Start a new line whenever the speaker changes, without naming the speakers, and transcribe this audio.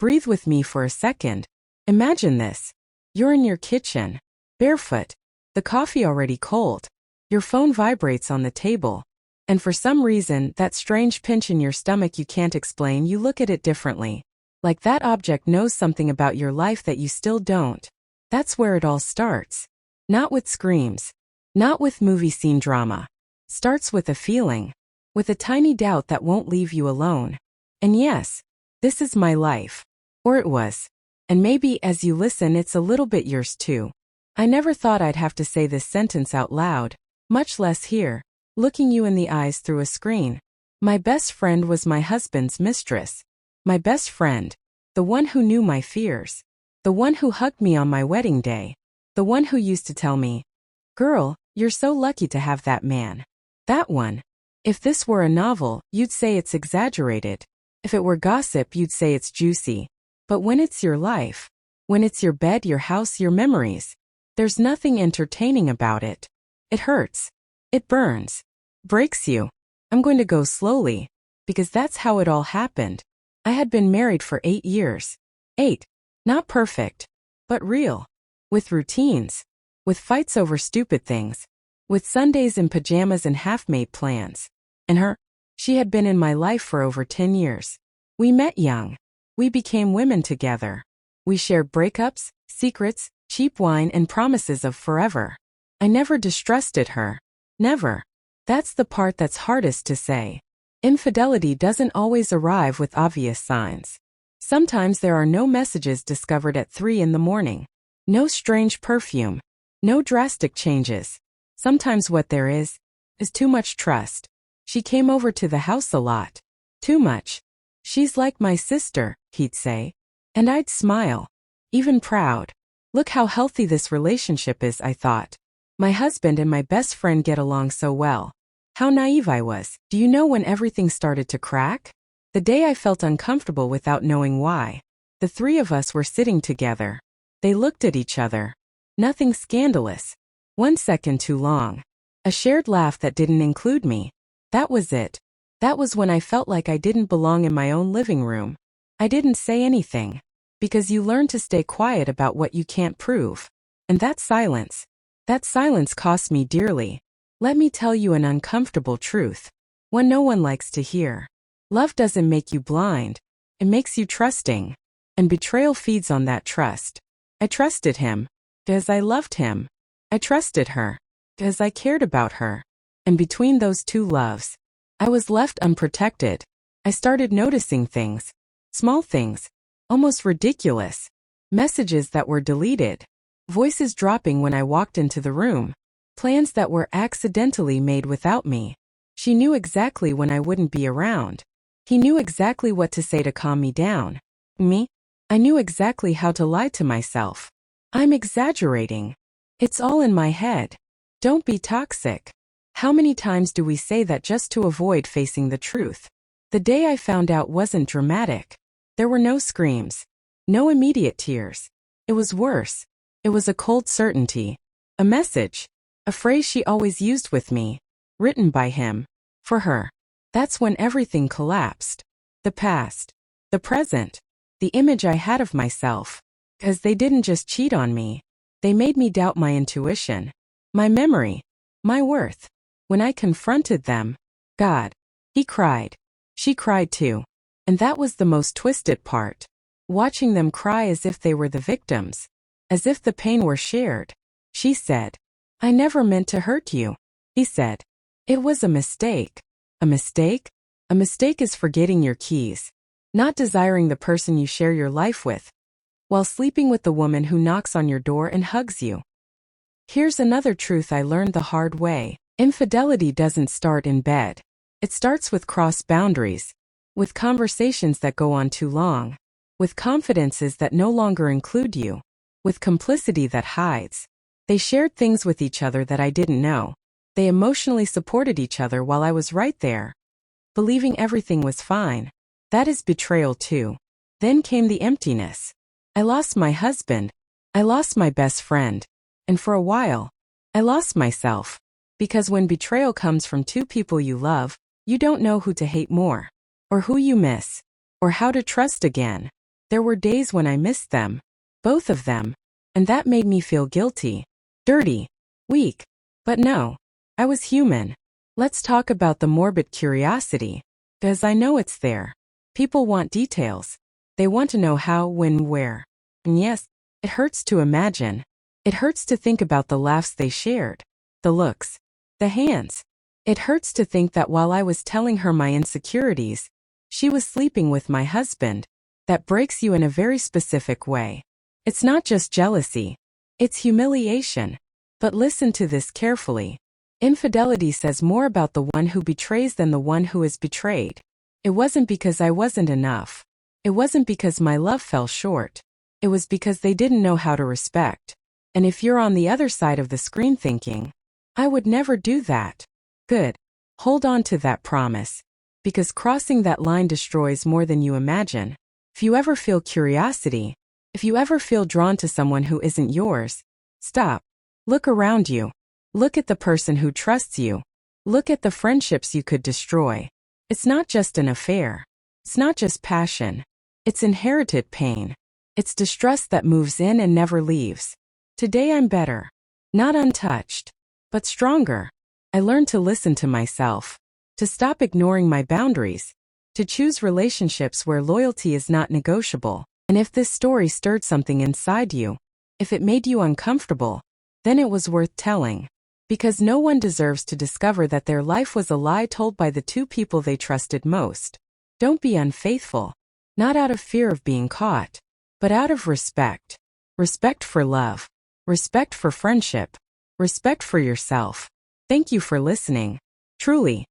Breathe with me for a second. Imagine this. You're in your kitchen, barefoot, the coffee already cold. Your phone vibrates on the table. And for some reason, that strange pinch in your stomach you can't explain, you look at it differently. Like that object knows something about your life that you still don't. That's where it all starts. Not with screams. Not with movie scene drama. Starts with a feeling. With a tiny doubt that won't leave you alone. And yes, this is my life. Or it was. And maybe as you listen it's a little bit yours too. I never thought I'd have to say this sentence out loud, much less here, looking you in the eyes through a screen. My best friend was my husband's mistress. My best friend. The one who knew my fears. The one who hugged me on my wedding day. The one who used to tell me, "Girl, you're so lucky to have that man." That one. If this were a novel, you'd say it's exaggerated. If it were gossip, you'd say it's juicy. But when it's your life, when it's your bed, your house, your memories, there's nothing entertaining about it. It hurts. It burns. Breaks you. I'm going to go slowly, because that's how it all happened. I had been married for 8 years. 8. Not perfect, but real. With routines. With fights over stupid things. With Sundays in pajamas and half-made plans. And her? She had been in my life for over 10 years. We met young. We became women together. We shared breakups, secrets, cheap wine, and promises of forever. I never distrusted her. Never. That's the part that's hardest to say. Infidelity doesn't always arrive with obvious signs. Sometimes there are no messages discovered at 3 in the morning. No strange perfume. No drastic changes. Sometimes what there is too much trust. She came over to the house a lot. Too much. "She's like my sister," he'd say. And I'd smile. Even proud. Look how healthy this relationship is, I thought. My husband and my best friend get along so well. How naive I was. Do you know when everything started to crack? The day I felt uncomfortable without knowing why. The 3 of us were sitting together. They looked at each other. Nothing scandalous. 1 second too long. A shared laugh that didn't include me. That was it. That was when I felt like I didn't belong in my own living room. I didn't say anything. Because you learn to stay quiet about what you can't prove. And that silence cost me dearly. Let me tell you an uncomfortable truth. One no one likes to hear. Love doesn't make you blind. It makes you trusting. And betrayal feeds on that trust. I trusted him. Because I loved him. I trusted her. Because I cared about her. And between those two loves, I was left unprotected. I started noticing things. Small things. Almost ridiculous. Messages that were deleted. Voices dropping when I walked into the room. Plans that were accidentally made without me. She knew exactly when I wouldn't be around. He knew exactly what to say to calm me down. Me? I knew exactly how to lie to myself. I'm exaggerating. It's all in my head. Don't be toxic. How many times do we say that just to avoid facing the truth? The day I found out wasn't dramatic. There were no screams. No immediate tears. It was worse. It was a cold certainty. A message. A phrase she always used with me. Written by him. For her. That's when everything collapsed. The past. The present. The image I had of myself. 'Cause they didn't just cheat on me. They made me doubt my intuition. My memory. My worth. When I confronted them. God. He cried. She cried too. And that was the most twisted part. Watching them cry as if they were the victims. As if the pain were shared. She said, "I never meant to hurt you." He said, "It was a mistake." A mistake? A mistake is forgetting your keys. Not desiring the person you share your life with. While sleeping with the woman who knocks on your door and hugs you. Here's another truth I learned the hard way. Infidelity doesn't start in bed. It starts with crossed boundaries. With conversations that go on too long. With confidences that no longer include you. With complicity that hides. They shared things with each other that I didn't know. They emotionally supported each other while I was right there. Believing everything was fine. That is betrayal too. Then came the emptiness. I lost my husband. I lost my best friend. And for a while, I lost myself. Because when betrayal comes from two people you love, you don't know who to hate more. Or who you miss. Or how to trust again. There were days when I missed them. Both of them. And that made me feel guilty. Dirty. Weak. But no. I was human. Let's talk about the morbid curiosity. Because I know it's there. People want details. They want to know how, when, where. And yes, it hurts to imagine. It hurts to think about the laughs they shared. The looks. The hands. It hurts to think that while I was telling her my insecurities, she was sleeping with my husband. That breaks you in a very specific way. It's not just jealousy. It's humiliation. But listen to this carefully. Infidelity says more about the one who betrays than the one who is betrayed. It wasn't because I wasn't enough. It wasn't because my love fell short. It was because they didn't know how to respect. And if you're on the other side of the screen thinking, I would never do that. Good. Hold on to that promise. Because crossing that line destroys more than you imagine. If you ever feel curiosity, if you ever feel drawn to someone who isn't yours, stop. Look around you. Look at the person who trusts you. Look at the friendships you could destroy. It's not just an affair. It's not just passion. It's inherited pain. It's distrust that moves in and never leaves. Today I'm better. Not untouched, but stronger. I learned to listen to myself, to stop ignoring my boundaries, to choose relationships where loyalty is not negotiable. And if this story stirred something inside you, if it made you uncomfortable, then it was worth telling. Because no one deserves to discover that their life was a lie told by the two people they trusted most. Don't be unfaithful, not out of fear of being caught, but out of respect. Respect for love, respect for friendship, respect for yourself. Thank you for listening. Truly.